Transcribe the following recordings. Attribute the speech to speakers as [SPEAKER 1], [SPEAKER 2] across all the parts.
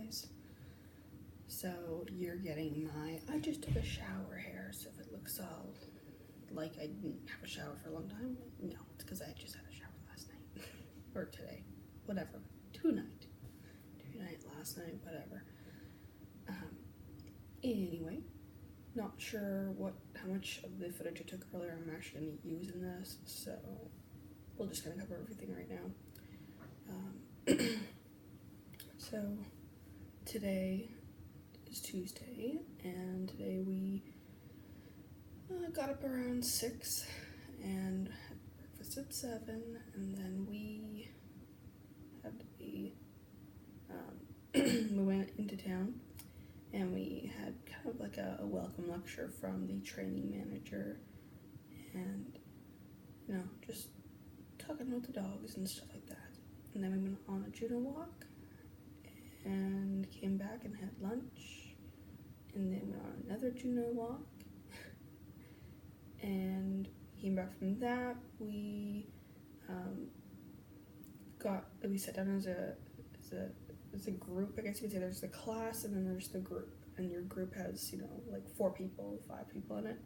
[SPEAKER 1] guys. So you're getting my I just took a shower hair, so if it looks all like I didn't have a shower for a long time, no, it's because I just had a shower last night. Or today. Whatever. Two-night last night, whatever. Anyway, not sure how much of the footage I took earlier I'm actually going to use in this, so we'll just kind of cover everything right now. So today is Tuesday, and today we got up around 6 and had breakfast at 7, and then we had we went into town, and we had kind of like a welcome lecture from the training manager, and just talking about the dogs and stuff like that. And then we went on a Juno walk and came back and had lunch, and then went on another Juno walk and came back from that. We sat down as a group, I guess you could say. There's the class and then there's the group, and your group has like 4 people, 5 people in it,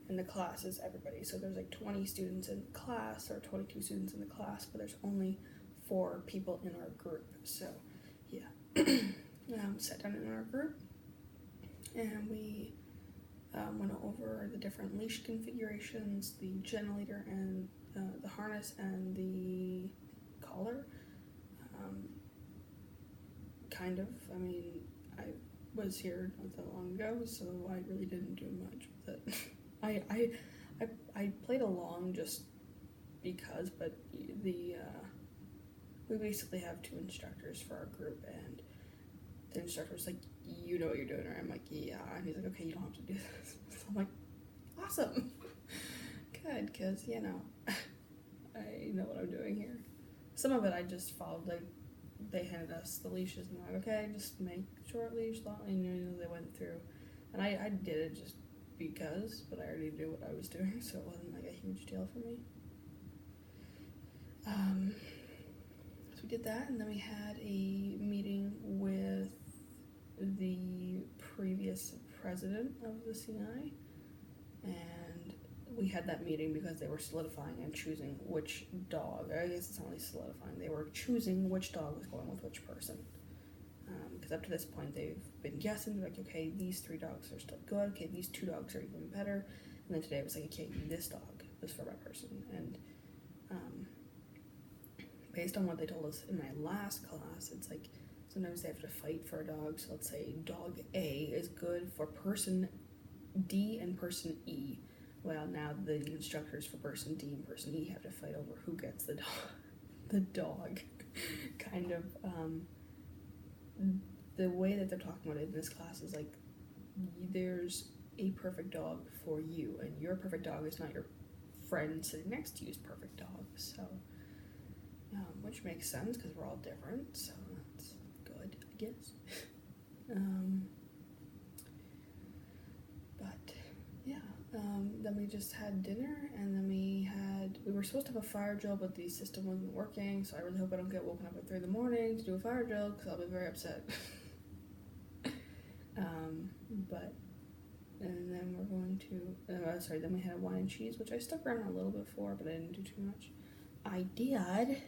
[SPEAKER 1] and the class is everybody. So there's like 20 students in the class or 22 students in the class, but there's only 4 people in our group. So yeah, sat down in our group and we went over the different leash configurations, the generator and the harness and the collar. I was here not that long ago, so I really didn't do much with it. I played along just because, but we basically have 2 instructors for our group, and the instructor's like, you know what you're doing, right? I'm like, yeah. And he's like, okay, you don't have to do this. So I'm like, awesome. Good, because, I know what I'm doing here. Some of it I just followed, like, they handed us the leashes, and I'm like, okay, just make short leash, long, and they went through. And I did it just because, but I already knew what I was doing, so it wasn't like a huge deal for me. So we did that, and then we had a meeting with the previous president of the CNI, and we had that meeting because they were solidifying and choosing which dog. I guess it's not really solidifying. They were choosing which dog was going with which person. Because up to this point, they've been guessing, like, okay, these 3 dogs are still good. Okay, these 2 dogs are even better. And then today it was like, okay, this dog was for my person. And based on what they told us in my last class, it's like sometimes they have to fight for a dog. So let's say dog A is good for person D and person E. Well, now the instructors for person D and person E have to fight over who gets the dog. Kind of, the way that they're talking about it in this class is like, there's a perfect dog for you, and your perfect dog is not your friend sitting next to you's perfect dog. So, which makes sense because we're all different, so that's good, I guess. Then we just had dinner, and then we were supposed to have a fire drill, but the system wasn't working, so I really hope I don't get woken up at 3 a.m. to do a fire drill, because I'll be very upset. And then we're going to, then we had a wine and cheese, which I stuck around a little bit for, but I didn't do too much. I did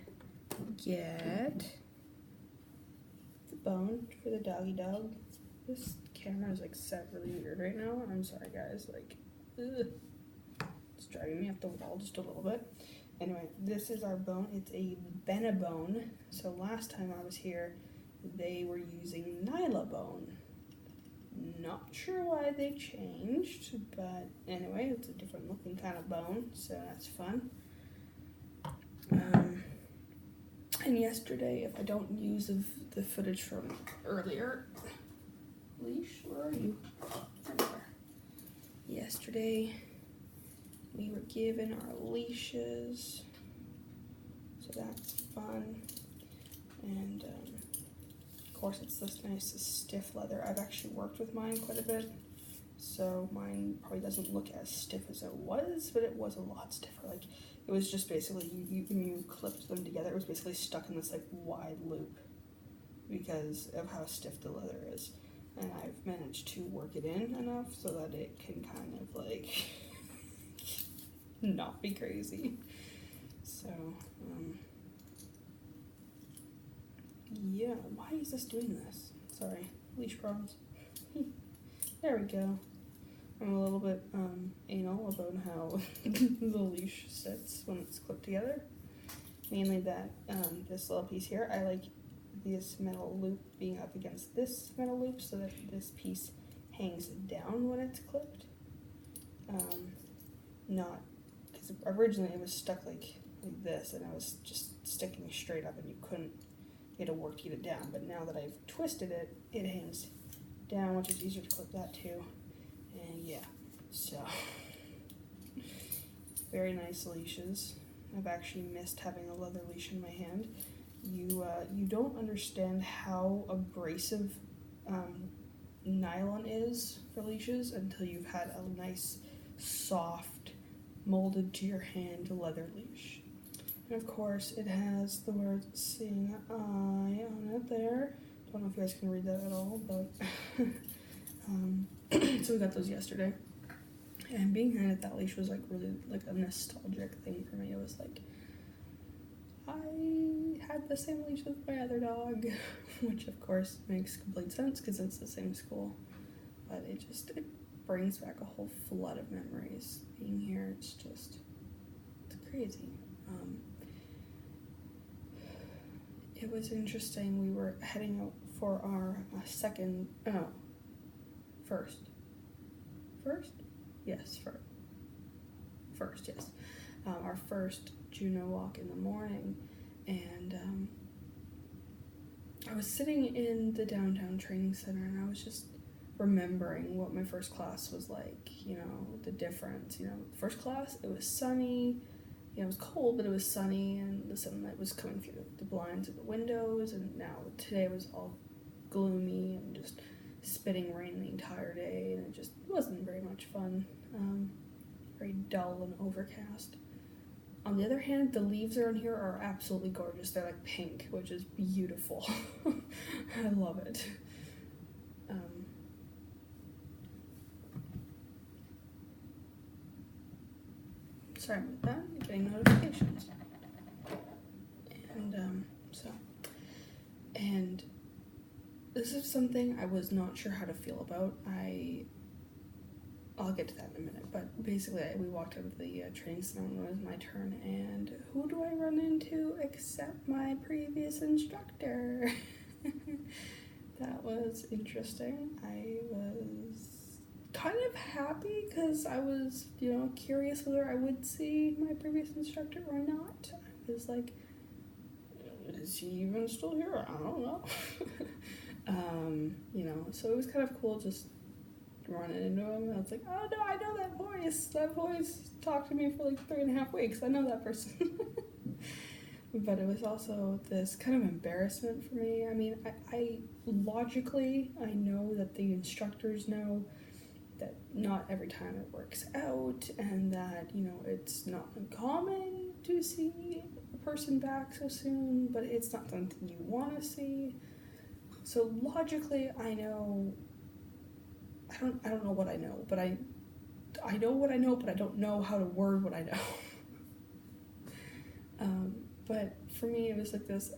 [SPEAKER 1] get the bone for the doggy dog. This camera is like set really weird right now. I'm sorry guys, like, ugh. It's driving me up the wall just a little bit. Anyway, this is our bone. It's a Benebone. So last time I was here, they were using Nylabone. Not sure why they changed, but anyway, it's a different looking kind of bone, so that's fun. And yesterday, if I don't use the footage from earlier, leash, where are you? Anywhere. Yesterday, we were given our leashes, so that's fun. And of course, it's this nice stiff leather. I've actually worked with mine quite a bit, so mine probably doesn't look as stiff as it was, but it was a lot stiffer. Like, it was just basically, when you clipped them together, it was basically stuck in this like wide loop. because of how stiff the leather is. And I've managed to work it in enough so that it can kind of like not be crazy. So, yeah, why is this doing this? Sorry, leash problems. There we go. I'm a little bit anal about how the leash sits when it's clipped together. Mainly that this little piece here, I like this metal loop being up against this metal loop so that this piece hangs down when it's clipped. Not, because originally it was stuck like this and I was just sticking straight up and you had to work to get it down. But now that I've twisted it, it hangs down, which is easier to clip that too. And yeah, so very nice leashes. I've actually missed having a leather leash in my hand. You don't understand how abrasive nylon is for leashes until you've had a nice, soft, molded to your hand leather leash. And of course, it has the word "Seeing Eye" on it there. Don't know if you guys can read that at all, but so we got those yesterday. And being handed that leash was like really like a nostalgic thing for me. It was like, I had the same leash as my other dog, which of course makes complete sense because it's the same school. But it brings back a whole flood of memories being here. It's crazy. It was interesting. We were heading out for our our first Juno walk in the morning, and I was sitting in the downtown training center and I was just remembering what my first class was like, the difference. First class, it was sunny, it was cold, but it was sunny, and the sunlight was coming through the blinds of the windows, and now today was all gloomy and just spitting rain the entire day, and it just wasn't very much fun. Very dull and overcast. On the other hand, the leaves around here are absolutely gorgeous. They're like pink, which is beautiful. I love it. Sorry about that. I'm getting notifications. And this is something I was not sure how to feel about. I'll get to that in a minute, but basically we walked out of the training center when it was my turn, and who do I run into except my previous instructor? That was interesting. I was kind of happy because I was, curious whether I would see my previous instructor or not. I was like, is he even still here? I don't know. So it was kind of cool just running into him, and I was like, oh no, I know that voice. That voice talked to me for like 3.5 weeks. I know that person. But it was also this kind of embarrassment for me. I mean, I logically, I know that the instructors know that not every time it works out, and that, it's not uncommon to see a person back so soon, but it's not something you want to see. So logically, I know, I don't know what I know, but I know what I know, but I don't know how to word what I know. But for me, it was like this,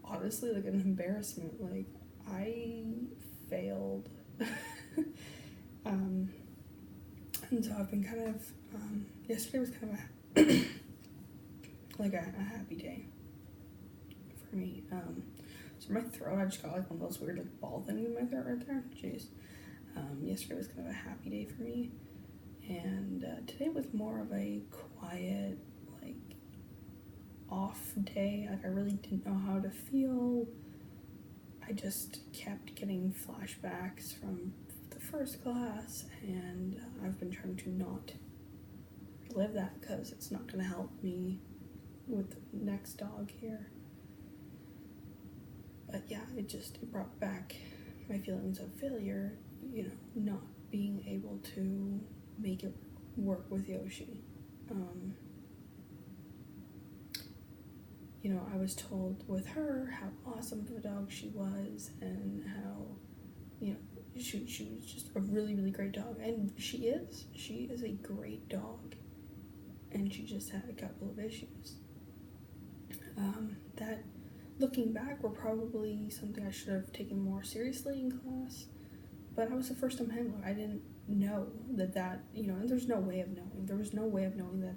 [SPEAKER 1] honestly, like an embarrassment. Like, I failed. And so I've been kind of, yesterday was kind of like a happy day for me. So my throat, I just got like one of those weird like ball things in my throat right there. Jeez. Yesterday was kind of a happy day for me. And today was more of a quiet, like, off day. Like, I really didn't know how to feel. I just kept getting flashbacks from the first class, and I've been trying to not relive that because it's not going to help me with the next dog here. But yeah, it brought back my feelings of failure, not being able to make it work with Yoshi. I was told with her how awesome of a dog she was, and how, she was just a really, really great dog. And she is. She is a great dog. And she just had a couple of issues. That, looking back, were probably something I should have taken more seriously in class. But I was a first-time handler. I didn't know that, and there's no way of knowing. There was no way of knowing that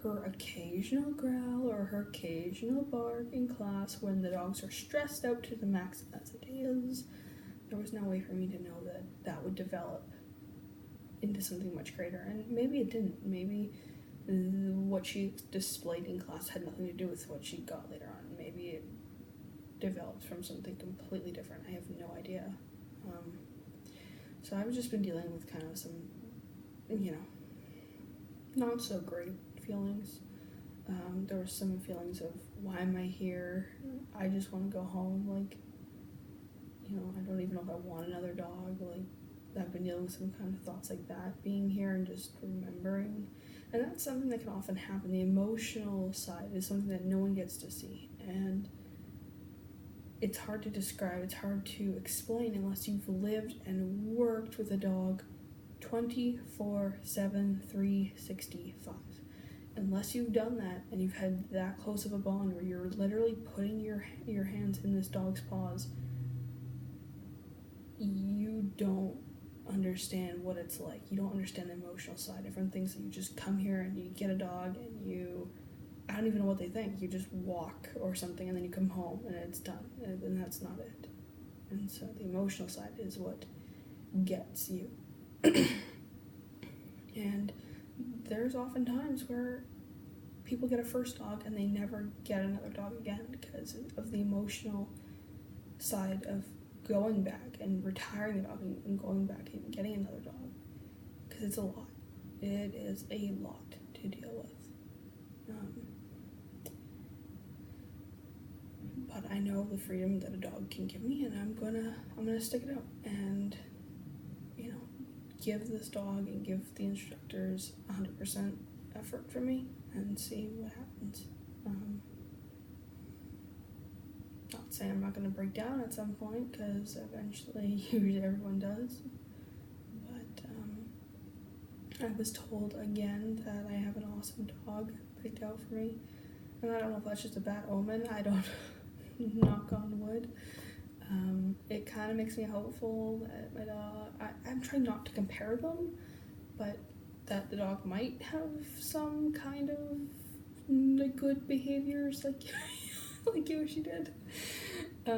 [SPEAKER 1] her occasional growl or her occasional bark in class when the dogs are stressed out to the max as it is, there was no way for me to know that would develop into something much greater. And maybe it didn't. Maybe what she displayed in class had nothing to do with what she got later on. Maybe it developed from something completely different. I have no idea. So I've just been dealing with kind of some, not so great feelings. There were some feelings of, why am I here? I just want to go home. Like, I don't even know if I want another dog. Like, I've been dealing with some kind of thoughts like that, being here and just remembering. And that's something that can often happen. The emotional side is something that no one gets to see. And it's hard to describe, it's hard to explain unless you've lived and worked with a dog 24/7, 365. Unless you've done that and you've had that close of a bond where you're literally putting your hands in this dog's paws, you don't understand what it's like. You don't understand the emotional side. Everyone thinks that you just come here and you get a dog and I don't even know what they think. You just walk or something and then you come home and it's done. And that's not it. And so the emotional side is what gets you. And there's often times where people get a first dog and they never get another dog again because of the emotional side of going back and retiring the dog and going back and getting another dog. Because it's a lot. It is a lot to deal with. But I know the freedom that a dog can give me, and I'm gonna stick it out and give this dog and give the instructors 100% effort for me and see what happens. Not saying I'm not gonna break down at some point, because eventually usually everyone does. But I was told again that I have an awesome dog picked out for me, and I don't know if that's just a bad omen. I don't. Knock on wood. It kind of makes me hopeful that my dog, I'm trying not to compare them, but that the dog might have some kind of good behaviors like Yoshi did. I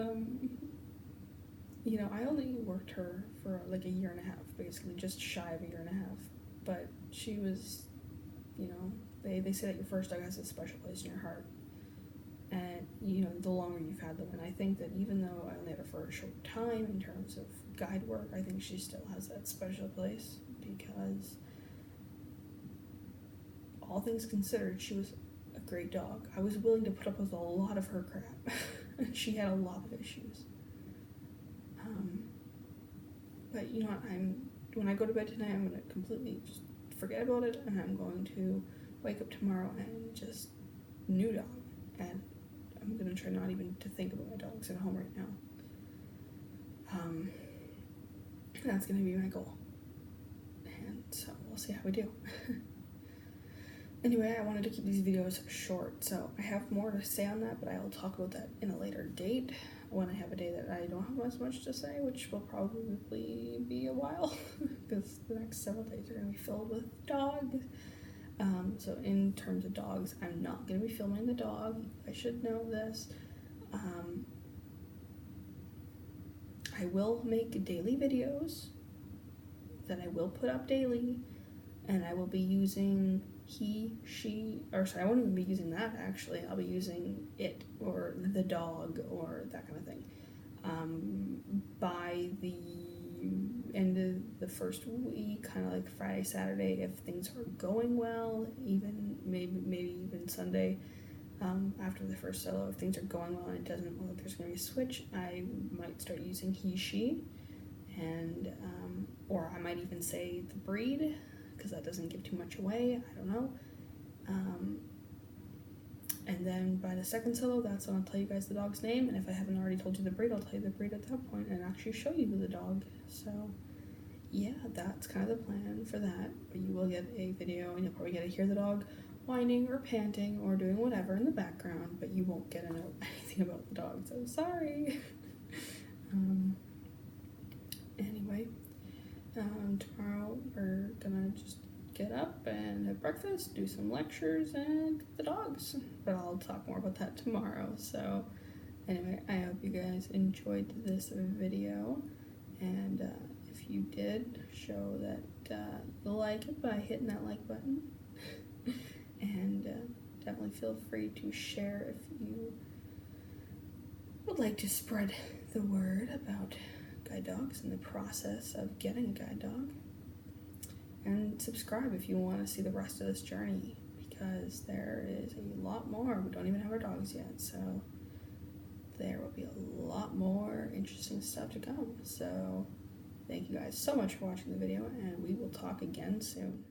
[SPEAKER 1] only worked her for like a year and a half, basically just shy of a year and a half, but she was, they say that your first dog has a special place in your heart. And, the longer you've had them. And I think that even though I only had her for a short time in terms of guide work, I think she still has that special place, because all things considered, she was a great dog. I was willing to put up with a lot of her crap. She had a lot of issues. But you know what, when I go to bed tonight, I'm going to completely just forget about it, and I'm going to wake up tomorrow and just new dog. And I'm going to try not even to think about my dogs at home right now. That's going to be my goal. And so we'll see how we do. Anyway, I wanted to keep these videos short, so I have more to say on that, but I will talk about that in a later date, when I have a day that I don't have as much to say, which will probably be a while, because the next several days are going to be filled with dogs. So in terms of dogs, I'm not going to be filming the dog. I should know this. I will make daily videos that I will put up daily, and I will be using I won't even be using that actually. I'll be using it or the dog or that kind of thing. By the end of the first week, kind of like Friday, Saturday, if things are going well, even maybe even Sunday, after the first solo, if things are going well and it doesn't look like there's going to be a switch, I might start using he, she, and or I might even say the breed, because that doesn't give too much away. I don't know. And then by the second solo, that's when I'll tell you guys the dog's name, and if I haven't already told you the breed, I'll tell you the breed at that point and actually show you the dog. So yeah, that's kind of the plan for that. But you will get a video, and you'll probably get to hear the dog whining or panting or doing whatever in the background, but you won't get to know anything about the dog, so sorry. Anyway, tomorrow we're gonna just get up and have breakfast, do some lectures, and get the dogs. But I'll talk more about that tomorrow. So anyway, I hope you guys enjoyed this video, and if you did, show that you like it by hitting that like button. And definitely feel free to share if you would like to spread the word about guide dogs and the process of getting a guide dog. And subscribe if you want to see the rest of this journey, because there is a lot more. We don't even have our dogs yet, so there will be a lot more interesting stuff to come. So thank you guys so much for watching the video, and we will talk again soon.